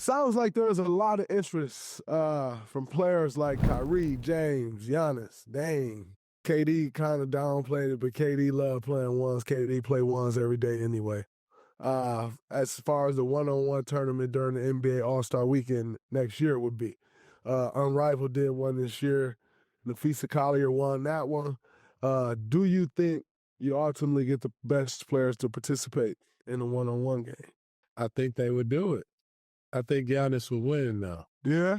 Sounds like there's a lot of interest from players like Kyrie, James, Giannis, Dame. KD kind of downplayed it, but KD loved playing ones. KD play ones every day anyway. As far as the one-on-one tournament during the NBA All-Star Weekend next year would be. Unrivaled did one this year. Nafisa Collier won that one. Do you think you ultimately get the best players to participate in a one-on-one game? I think they would do it. I think Giannis would win now. Yeah?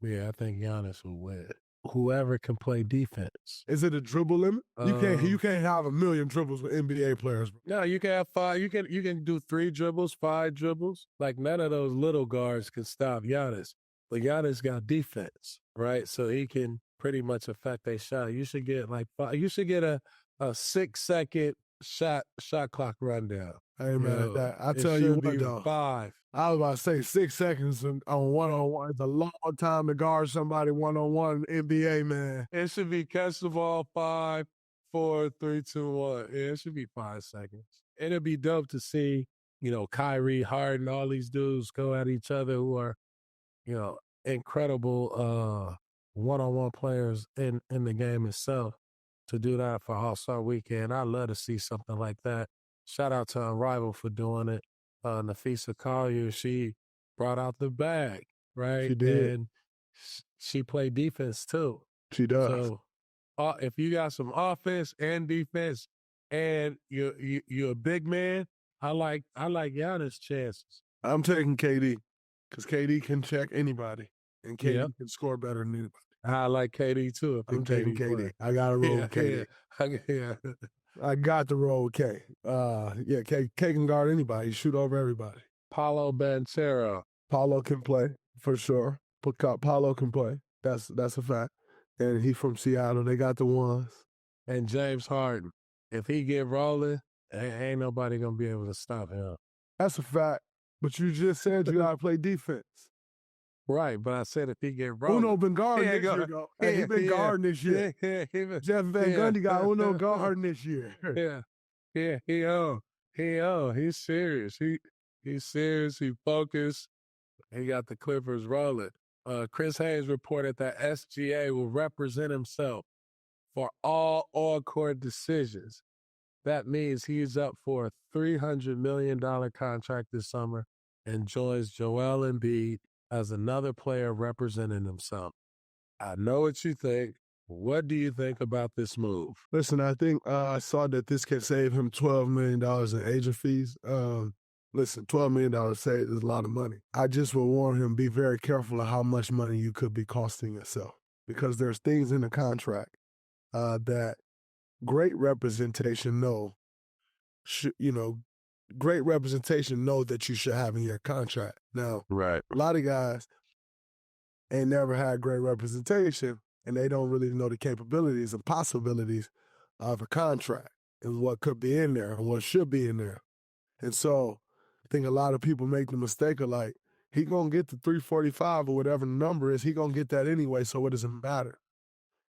Yeah, I think Giannis would win. Whoever can play defense. Is it a dribble limit? You can't have a million dribbles with NBA players. No, you can have 5. You can do 3 dribbles, 5 dribbles. Like none of those little guards can stop Giannis. But Giannis got defense, right? So he can pretty much affect their shot. You should get like 5. You should get a 6-second shot clock rundown. Hey man, I tell you what though. 5. I was about to say 6 seconds on one-on-one. It's a long time to guard somebody one-on-one in NBA, man. It should be catch the ball 5, 4, 3, 2, 1. Yeah, it should be 5 seconds. It'd be dope to see, Kyrie, Harden, all these dudes go at each other who are, incredible one-on-one players in the game itself. To do that for All-Star Weekend, I'd love to see something like that. Shout out to Unrivaled for doing it. Nafisa Collier, she brought out the bag, right? She did. And she played defense too. She does. So if you got some offense and defense and you're a big man, I like Giannis' chances. I'm taking KD because KD can check anybody and KD can score better than anybody. I like KD too. I'm taking KD. I got to roll with KD. Yeah. I got to roll with K. K can guard anybody. He shoot over everybody. Paolo Banchero. Paolo can play for sure. Paolo can play. That's a fact. And he from Seattle. They got the ones. And James Harden. If he get rolling, ain't nobody gonna be able to stop him. That's a fact. But you just said you gotta play defense. Right, but I said if he get rolling. Uno been guarding this year, though. Hey, he been guarding this year. Jeff Van Gundy got Uno guarding this year. He's serious. He's serious. He focused. He got the Clippers rolling. Chris Hayes reported that SGA will represent himself for all on-court decisions. That means he's up for a $300 million contract this summer and joins Joel Embiid as another player representing himself. I know what you think. What do you think about this move? Listen, I think I saw that this can save him $12 million in agent fees. Listen, $12 million saved is a lot of money. I just will warn him, be very careful of how much money you could be costing yourself because there's things in the contract that great representation great representation know that you should have in your contract. Now, right. A lot of guys ain't never had great representation, and they don't really know the capabilities and possibilities of a contract and what could be in there and what should be in there. And so I think a lot of people make the mistake of like, he going to get the 345 or whatever the number is, he going to get that anyway, so it doesn't matter.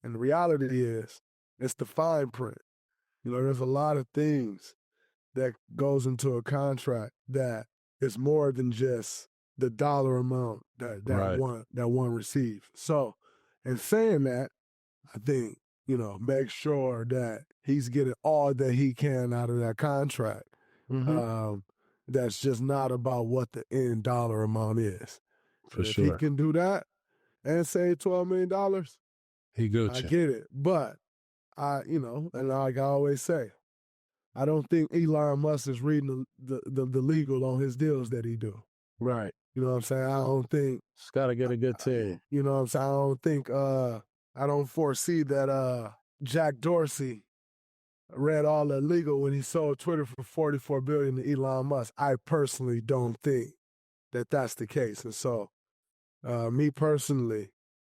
And the reality is, it's the fine print. There's a lot of things that goes into a contract that is more than just the dollar amount that one receives. So, in saying that, I think, make sure that he's getting all that he can out of that contract. Mm-hmm. That's just not about what the end dollar amount is. For if sure. he can do that and save $12 million, he good. I get it. But, and like I always say, I don't think Elon Musk is reading the legal on his deals that he do. Right. You know what I'm saying? I don't think. It's got to get a good team. You know what I'm saying? I don't think, I don't foresee that Jack Dorsey read all the legal when he sold Twitter for $44 billion to Elon Musk. I personally don't think that that's the case. And so, me personally,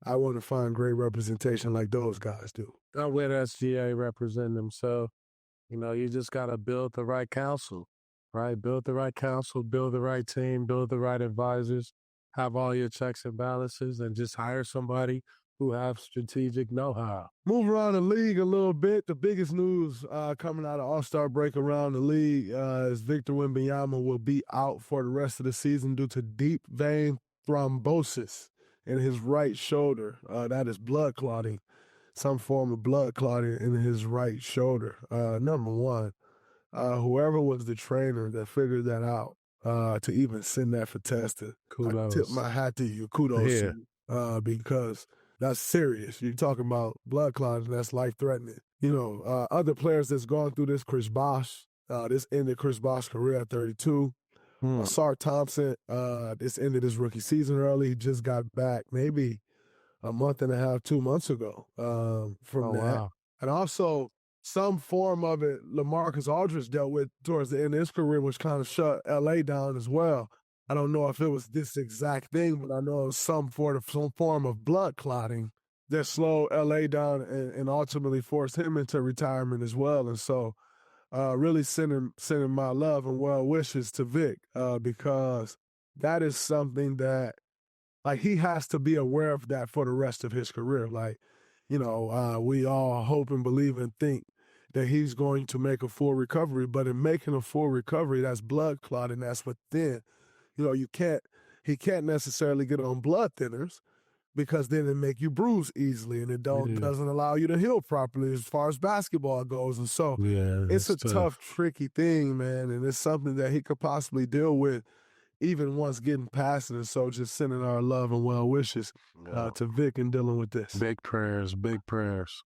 I want to find great representation like those guys do. I'm with SGA representing themselves. You just got to build the right council, right? Build the right council, build the right team, build the right advisors, have all your checks and balances, and just hire somebody who have strategic know-how. Move around the league a little bit. The biggest news coming out of All-Star break around the league is Victor Wembanyama will be out for the rest of the season due to deep vein thrombosis in his right shoulder. That is blood clotting, some form of blood clotting in his right shoulder. Number one, whoever was the trainer that figured that out, to even send that for testing, I tip Kudos. my hat to you. Kudos to you, because that's serious. You're talking about blood clotting, that's life-threatening. You know, other players that's gone through this, Chris Bosh, this ended Chris Bosh's career at 32. Sar Thompson, this ended his rookie season early. He just got back maybe a month and a half, 2 months ago from that. Wow. And also some form of it LaMarcus Aldridge dealt with towards the end of his career, which kind of shut L.A. down as well. I don't know if it was this exact thing, but I know it was some form of blood clotting that slowed L.A. down and ultimately forced him into retirement as well. And so really sending my love and well wishes to Vic because that is something that, like, he has to be aware of that for the rest of his career. Like, you know, we all hope and believe and think that he's going to make a full recovery, but in making a full recovery, that's blood clotting, that's within. You know, he can't necessarily get on blood thinners because then it make you bruise easily and it doesn't allow you to heal properly as far as basketball goes. And so it's a tough, tricky thing, man, and it's something that he could possibly deal with even once getting past it. And so just sending our love and well wishes to Vic in dealing with this. Big prayers, big prayers.